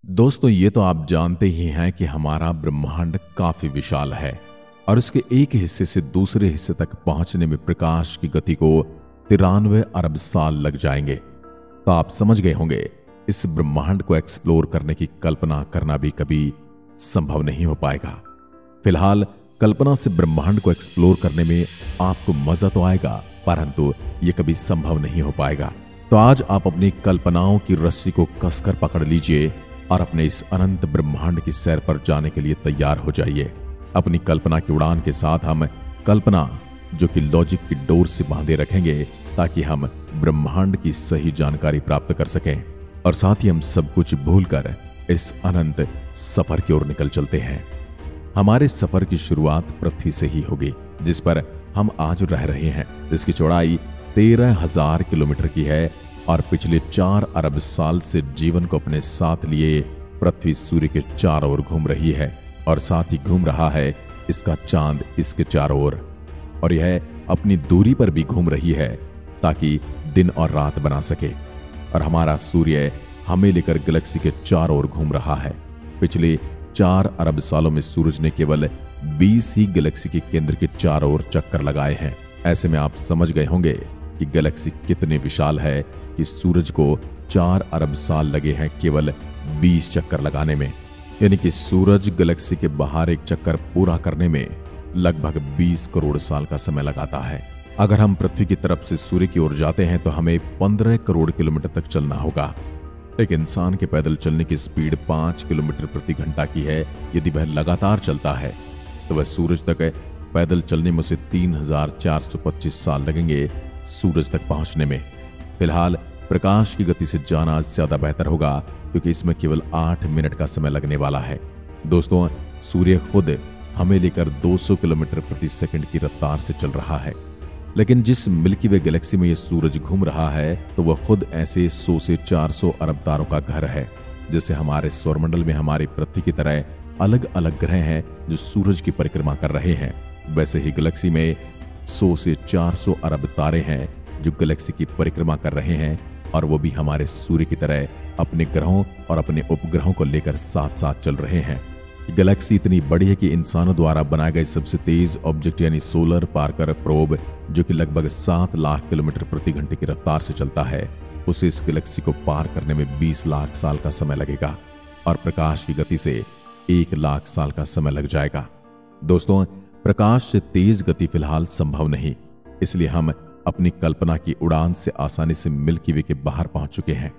दोस्तों, ये तो आप जानते ही हैं कि हमारा ब्रह्मांड काफी विशाल है और उसके एक हिस्से से दूसरे हिस्से तक पहुंचने में प्रकाश की गति को 93 अरब साल लग जाएंगे। तो आप समझ गए होंगे, इस ब्रह्मांड को एक्सप्लोर करने की कल्पना करना भी कभी संभव नहीं हो पाएगा। फिलहाल कल्पना से ब्रह्मांड को एक्सप्लोर करने में आपको मजा तो आएगा, परंतु ये कभी संभव नहीं हो पाएगा। तो आज आप अपनी कल्पनाओं की रस्सी को कसकर पकड़ लीजिए और अपने इस अनंत ब्रह्मांड की सैर पर जाने के लिए तैयार हो जाइए। अपनी कल्पना की उड़ान के साथ हम कल्पना जो कि लॉजिक की डोर से बांधे रखेंगे, ताकि हम ब्रह्मांड की सही जानकारी प्राप्त कर सकें और साथ ही हम सब कुछ भूलकर इस अनंत सफर की ओर निकल चलते हैं। हमारे सफर की शुरुआत पृथ्वी से ही होगी, जिस पर हम आज रह रहे हैं। इसकी चौड़ाई 13,000 किलोमीटर की है और पिछले 4 अरब साल से जीवन को अपने साथ लिए पृथ्वी सूर्य के चारों ओर घूम रही है और साथ ही घूम रहा है इसका चांद इसके चारों ओर, और यह अपनी दूरी पर भी घूम रही है ताकि दिन और रात बना सके। और हमारा सूर्य हमें लेकर गैलेक्सी के चारों ओर घूम रहा है। पिछले 4 अरब सालों में सूरज ने केवल 20 ही गैलेक्सी के केंद्र के चारों ओर चक्कर लगाए हैं। ऐसे में आप समझ गए होंगे कि गैलेक्सी कितनी विशाल है कि सूरज को 4 अरब साल लगे हैं केवल 20 चक्कर लगाने में। यानी कि सूरज गैलेक्सी के बाहर एक चक्कर पूरा करने में लगभग 20 करोड़ साल का समय लगाता है। अगर हम पृथ्वी की तरफ से सूर्य की ओर जाते हैं तो हमें 15 करोड़ किलोमीटर तक चलना होगा। एक इंसान के पैदल चलने की स्पीड 5 किलोमीटर प्रति घंटा की है। यदि वह लगातार चलता है तो वह सूरज तक पैदल चलने में उसे 3,425 साल लगेंगे सूरज तक पहुंचने में। फिलहाल प्रकाश की गति से जाना ज्यादा बेहतर होगा, क्योंकि इसमें केवल 8 मिनट का समय लगने वाला है। दोस्तों, सूर्य खुद हमें लेकर 200 किलोमीटर प्रति सेकंड की रफ्तार से चल रहा है, लेकिन जिस मिल्की वे गैलेक्सी में यह सूरज घूम रहा है तो वह खुद ऐसे 100 से 400 अरब तारों का घर है। जैसे हमारे सौरमंडल में हमारी पृथ्वी की तरह अलग अलग ग्रह हैं जो सूरज की परिक्रमा कर रहे हैं, वैसे ही गैलेक्सी में 100 से 400 अरब तारे हैं जो गैलेक्सी की परिक्रमा कर रहे हैं, और वो भी हमारे सूर्य की तरह अपने ग्रहों और अपने उपग्रहों को लेकर साथ साथ चल रहे हैं। गैलेक्सी इतनी बड़ी है कि इंसानों द्वारा बनाए गए सबसे तेज ऑब्जेक्ट यानी सोलर पार्कर प्रोब, जो कि लगभग 7 लाख किलोमीटर प्रति घंटे की रफ्तार से चलता है, उसे इस गैलेक्सी को पार करने में 20 लाख साल का समय लगेगा और प्रकाश की गति से 1 लाख साल का समय लग जाएगा। दोस्तों, प्रकाश से तेज गति फिलहाल संभव नहीं, इसलिए हम अपनी कल्पना की उड़ान से आसानी से मिल्की वे के बाहर पहुंच चुके हैं।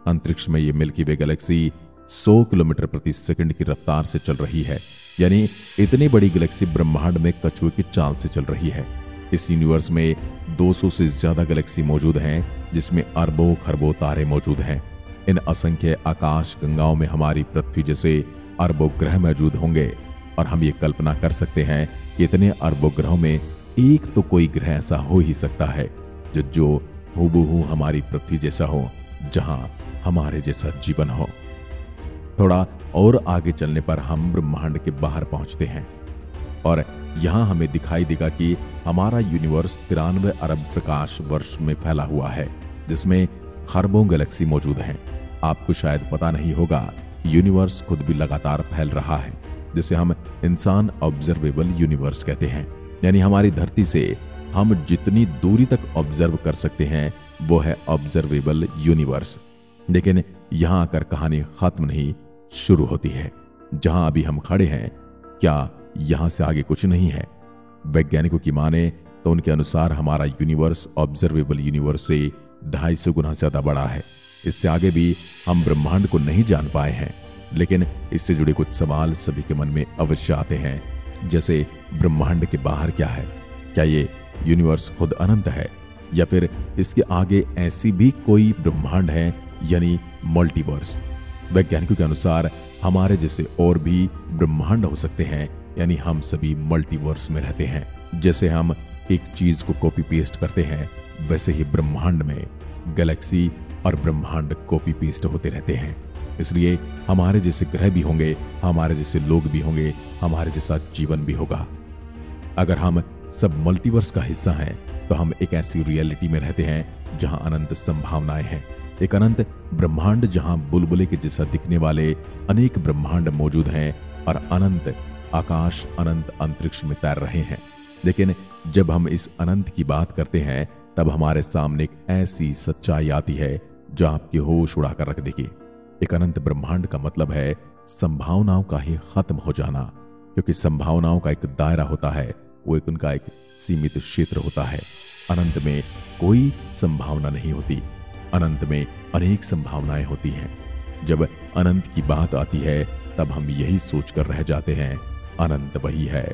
अंतरिक्ष में ये मिल्की वे गैलेक्सी 100 किलोमीटर प्रति सेकंड की रफ्तार से चल रही है। यानी इतनी बड़ी गैलेक्सी ब्रह्मांड में कछुए की चाल से चल रही है। इस यूनिवर्स में 200 से ज्यादा गैलेक्सी मौजूद हैं, जिसमें अरबों खरबों तारे मौजूद हैं। इन असंख्य आकाश गंगाओं में हमारी पृथ्वी जैसे अरबों ग्रह मौजूद होंगे, और हम ये कल्पना कर सकते हैं कि इतने अरबों ग्रहों में एक तो कोई ग्रह ऐसा हो ही सकता है जो हूबहू हमारी पृथ्वी जैसा हो, जहां हमारे जैसा जीवन हो। थोड़ा और आगे चलने पर हम ब्रह्मांड के बाहर पहुंचते हैं और यहां हमें दिखाई देगा कि हमारा यूनिवर्स 93 अरब प्रकाश वर्ष में फैला हुआ है, जिसमें खरबों गैलेक्सी मौजूद हैं। आपको शायद पता नहीं होगा कि यूनिवर्स खुद भी लगातार फैल रहा है, जिसे हम इंसान ऑब्जर्वेबल यूनिवर्स कहते हैं। यानी हमारी धरती से हम जितनी दूरी तक ऑब्जर्व कर सकते हैं वो है ऑब्जर्वेबल यूनिवर्स। लेकिन यहां आकर कहानी खत्म नहीं, शुरू होती है। जहां अभी हम खड़े हैं, क्या यहां से आगे कुछ नहीं है? वैज्ञानिकों की माने तो उनके अनुसार हमारा यूनिवर्स ऑब्जर्वेबल यूनिवर्स से 250 गुना ज्यादा बड़ा है। इससे आगे भी हम ब्रह्मांड को नहीं जान पाए हैं, लेकिन इससे जुड़े कुछ सवाल सभी के मन में अवश्य आते हैं, जैसे ब्रह्मांड के बाहर क्या है? क्या ये यूनिवर्स खुद अनंत है, या फिर इसके आगे ऐसी भी कोई ब्रह्मांड है, यानी मल्टीवर्स? वैज्ञानिकों के अनुसार हमारे जैसे और भी ब्रह्मांड हो सकते हैं, यानी हम सभी मल्टीवर्स में रहते हैं। जैसे हम एक चीज को कॉपी पेस्ट करते हैं, वैसे ही ब्रह्मांड में गैलेक्सी और ब्रह्मांड कॉपी पेस्ट होते रहते हैं। इसलिए हमारे जैसे ग्रह भी होंगे, हमारे जैसे लोग भी होंगे, हमारे जैसा जीवन भी होगा। अगर हम सब मल्टीवर्स का हिस्सा हैं तो हम एक ऐसी रियलिटी में रहते हैं जहां अनंत संभावनाएं हैं। एक अनंत ब्रह्मांड जहां बुलबुले के जैसा दिखने वाले अनेक ब्रह्मांड मौजूद हैं और अनंत आकाश, अनंत अंतरिक्ष में तैर रहे हैं। लेकिन जब हम इस अनंत की बात करते हैं तब हमारे सामने एक ऐसी सच्चाई आती है जो आपके होश उड़ाकर रख देगी। एक अनंत ब्रह्मांड का मतलब है संभावनाओं का ही खत्म हो जाना, क्योंकि संभावनाओं का एक दायरा होता है, वो एक उनका एक सीमित क्षेत्र होता है। अनंत में कोई संभावना नहीं होती, अनंत में अनेक संभावनाएं होती हैं। जब अनंत की बात आती है तब हम यही सोचकर रह जाते हैं अनंत वही है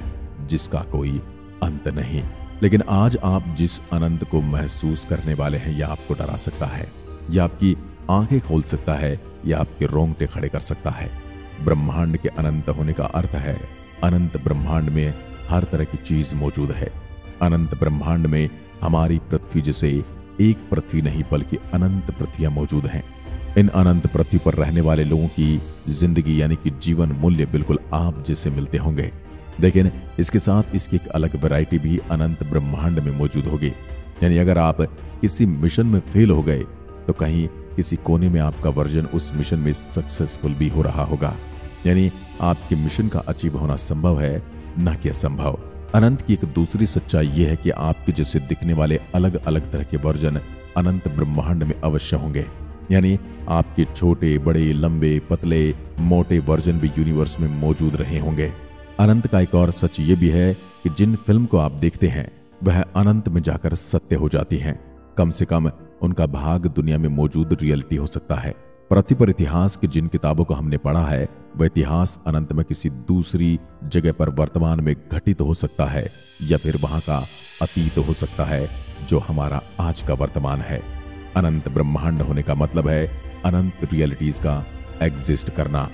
जिसका कोई अंत नहीं। लेकिन आज आप जिस अनंत को महसूस करने वाले हैं यह आपको डरा सकता है, यह आपकी आंखें खोल सकता है, यह आपके रोंगटे खड़े कर सकता है। ब्रह्मांड के अनंत होने का अर्थ है अनंत ब्रह्मांड में हर तरह की चीज मौजूद है। अनंत ब्रह्मांड में हमारी पृथ्वी जैसे एक पृथ्वी नहीं बल्कि अनंत पृथ्वियां मौजूद हैं। इन अनंत पृथ्वी पर रहने वाले लोगों की जिंदगी यानी कि जीवन मूल्य बिल्कुल आप जैसे मिलते होंगे, लेकिन इसके साथ इसकी एक अलग वैरायटी भी अनंत ब्रह्मांड में मौजूद होगी। यानी अगर आप किसी मिशन में फेल हो गए तो कहीं किसी कोने में आपका वर्जन उस मिशन में सक्सेसफुल भी हो रहा होगा। यानी आपके मिशन का अचीव होना संभव है, न कि असंभव। अनंत की एक दूसरी सच्चाई यह है कि आपके जैसे दिखने वाले अलग अलग तरह के वर्जन अनंत ब्रह्मांड में अवश्य होंगे। यानी आपके छोटे, बड़े, लंबे, पतले, मोटे वर्जन भी यूनिवर्स में मौजूद रहे होंगे। अनंत का एक और सच ये भी है कि जिन फिल्म को आप देखते हैं वह अनंत में जाकर सत्य हो जाती हैं। कम से कम उनका भाग दुनिया में मौजूद रियलिटी हो सकता है। पृथ्वी पर इतिहास की जिन किताबों को हमने पढ़ा है वह इतिहास अनंत में किसी दूसरी जगह पर वर्तमान में घटित हो सकता है या फिर वहां का अतीत हो सकता है जो हमारा आज का वर्तमान है। अनंत ब्रह्मांड होने का मतलब है अनंत रियलिटीज का एग्जिस्ट करना।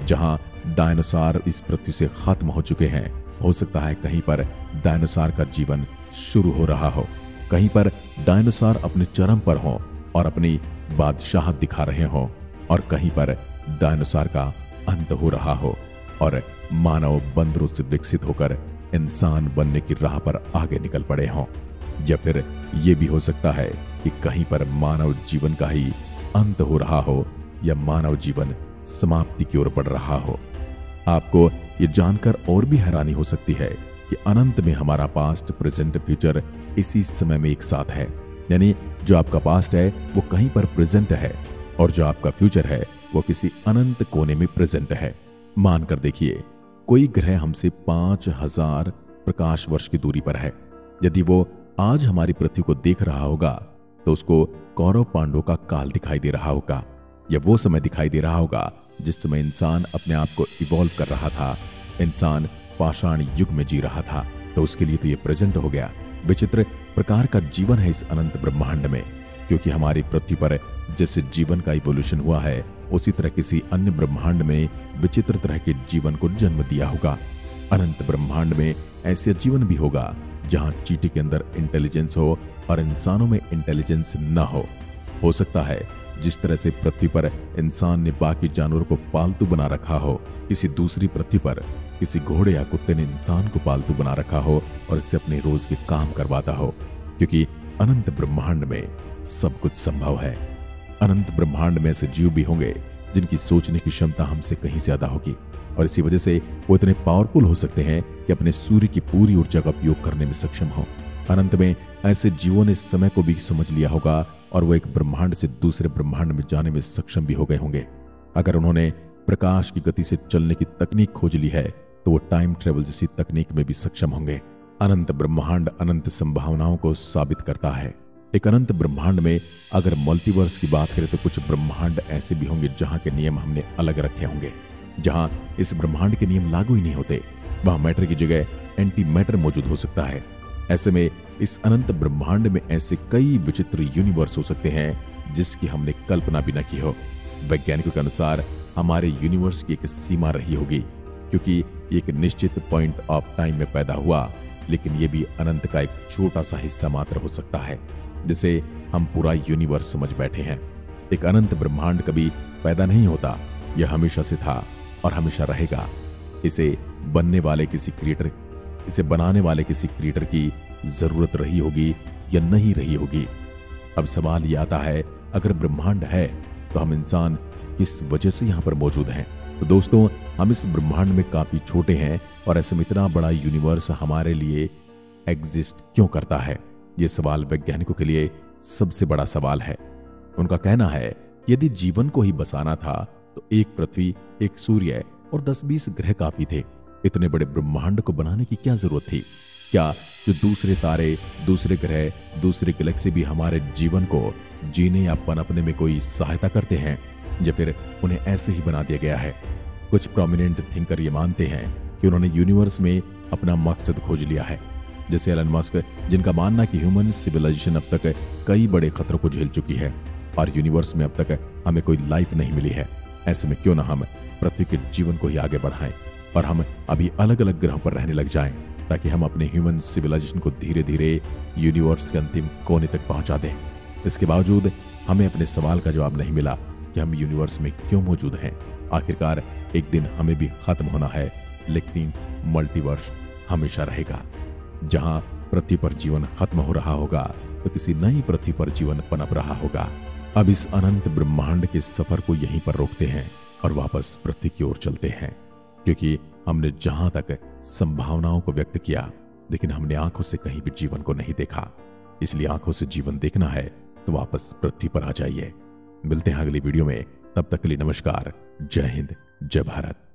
जहां डायनासोर इस पृथ्वी से खत्म हो चुके हैं, हो सकता है कहीं पर डायनासोर का जीवन शुरू हो रहा हो, कहीं पर डायनासोर अपने चरम पर हो और अपनी बादशाहत दिखा रहे हो, और कहीं पर डायनासोर का अंत हो रहा हो और मानव बंदरों से विकसित होकर इंसान बनने की राह पर आगे निकल पड़े हों। या फिर यह भी हो सकता है कि कहीं पर मानव जीवन का ही अंत हो रहा हो या मानव जीवन समाप्ति की ओर बढ़ रहा हो। आपको ये जानकर और भी हैरानी हो सकती है कि अनंत में हमारा पास्ट, प्रेजेंट, फ्यूचर इसी समय में एक साथ है। यानी जो आपका पास्ट है वो कहीं पर प्रेजेंट है और जो आपका फ्यूचर है वो किसी अनंत कोने में प्रेजेंट है। मानकर देखिए, कोई ग्रह हमसे 5000 प्रकाश वर्ष की दूरी पर है। यदि वो आज हमारी पृथ्वी को देख रहा होगा तो उसको कौरव पांडवों का काल दिखाई दे रहा होगा, या वो समय दिखाई दे रहा होगा जिस समय इंसान अपने आप को इवॉल्व कर रहा था, इंसान पाषाण युग में जी रहा था। तो उसके लिए तो ये प्रेजेंट हो गया। विचित्र प्रकार का जीवन है इस अनंत ब्रह्मांड में, क्योंकि हमारी पृथ्वी पर जैसे जीवन का इवोल्यूशन हुआ है उसी तरह किसी अन्य ब्रह्मांड में विचित्र तरह के जीवन को जन्म दिया होगा। अनंत ब्रह्मांड में ऐसे जीवन भी होगा जहां चींटी के अंदर इंटेलिजेंस हो और इंसानों में इंटेलिजेंस न हो सकता है जिस तरह से पृथ्वी पर इंसान ने बाकी जानवरों को पालतू बना रखा हो, किसी दूसरी पृथ्वी पर किसी घोड़े या कुत्ते ने इंसान को पालतू बना रखा हो और इससे अपने रोज के काम करवाता हो। क्योंकि अनंत ब्रह्मांड में सब कुछ संभव है। अनंत ब्रह्मांड में ऐसे जीव भी होंगे जिनकी सोचने की क्षमता हमसे कहीं ज्यादा होगी, और इसी वजह से वो इतने पावरफुल हो सकते हैं कि अपने सूर्य की पूरी ऊर्जा का उपयोग करने में सक्षम हो। अनंत में ऐसे जीवों ने समय को भी समझ लिया होगा और वो एक ब्रह्मांड से दूसरे ब्रह्मांड में जाने में सक्षम भी हो गए होंगे। अगर उन्होंने प्रकाश की गति से चलने की तकनीक खोज ली है तो वो टाइम ट्रेवल जैसी तकनीक में भी सक्षम होंगे। अनंत ब्रह्मांड अनंत संभावनाओं को साबित करता है। एक अनंत ब्रह्मांड में अगर मल्टीवर्स की बात करें तो कुछ ब्रह्मांड ऐसे भी होंगे जहां के नियम हमने अलग रखे होंगे। जहां इस ब्रह्मांड के नियम लागू ही नहीं होते, वहां मैटर की जगह एंटी मैटर मौजूद हो सकता है। ऐसे में इस अनंत ब्रह्मांड में ऐसे कई विचित्र यूनिवर्स हो सकते हैं जिसकी हमने कल्पना भी न की हो। वैज्ञानिकों के अनुसार हमारे यूनिवर्स की एक सीमा रही होगी, क्योंकि एक निश्चित पॉइंट ऑफ टाइम में पैदा हुआ, लेकिन यह भी अनंत का एक छोटा सा हिस्सा मात्र हो सकता है जिसे हम पूरा यूनिवर्स समझ बैठे हैं। एक अनंत ब्रह्मांड कभी पैदा नहीं होता, यह हमेशा से था और हमेशा रहेगा। इसे बनाने वाले किसी क्रिएटर की जरूरत रही होगी या नहीं रही होगी। अब सवाल यह आता है अगर ब्रह्मांड है तो हम इंसान किस वजह से यहाँ पर मौजूद हैं? तो दोस्तों, हम इस ब्रह्मांड में काफी छोटे हैं और ऐसे में इतना बड़ा यूनिवर्स हमारे लिए एग्जिस्ट क्यों करता है? ये सवाल वैज्ञानिकों के लिए सबसे बड़ा सवाल है। उनका कहना है कि यदि जीवन को ही बसाना था तो एक पृथ्वी, एक सूर्य और 10-20 ग्रह काफी थे। इतने बड़े ब्रह्मांड को बनाने की क्या जरूरत थी? क्या जो दूसरे तारे, दूसरे ग्रह, दूसरे गैलेक्सी भी हमारे जीवन को जीने या पनपने में कोई सहायता करते हैं, या फिर उन्हें ऐसे ही बना दिया गया है? कुछ प्रोमिनेंट थिंकर ये मानते हैं कि उन्होंने यूनिवर्स में अपना मकसद खोज लिया है, जैसे एलन मस्क, जिनका मानना कि ह्यूमन सिविलाइजेशन अब तक कई बड़े खतरों को झेल चुकी है और यूनिवर्स में अब तक हमें कोई लाइफ नहीं मिली है। ऐसे में क्यों ना हम पृथ्वी के जीवन को ही आगे बढ़ाएं और हम अभी अलग अलग ग्रहों पर रहने लग जाएं, ताकि हम अपने ह्यूमन सिविलाइजेशन को धीरे धीरे यूनिवर्स के अंतिम कोने तक पहुंचा दें। इसके बावजूद हमें अपने सवाल का जवाब नहीं मिला कि हम यूनिवर्स में क्यों मौजूद हैं। आखिरकार एक दिन हमें भी खत्म होना है, लेकिन मल्टीवर्स हमेशा रहेगा। जहां पृथ्वी पर जीवन खत्म हो रहा होगा तो किसी नई पृथ्वी पर जीवन पनप रहा होगा। अब इस अनंत ब्रह्मांड के सफर को यहीं पर रोकते हैं और वापस पृथ्वी की ओर चलते हैं, क्योंकि हमने जहां तक संभावनाओं को व्यक्त किया, लेकिन हमने आंखों से कहीं भी जीवन को नहीं देखा। इसलिए आंखों से जीवन देखना है तो वापस पृथ्वी पर आ जाइए। मिलते हैं अगली वीडियो में, तब तक के लिए नमस्कार, जय हिंद, जय भारत।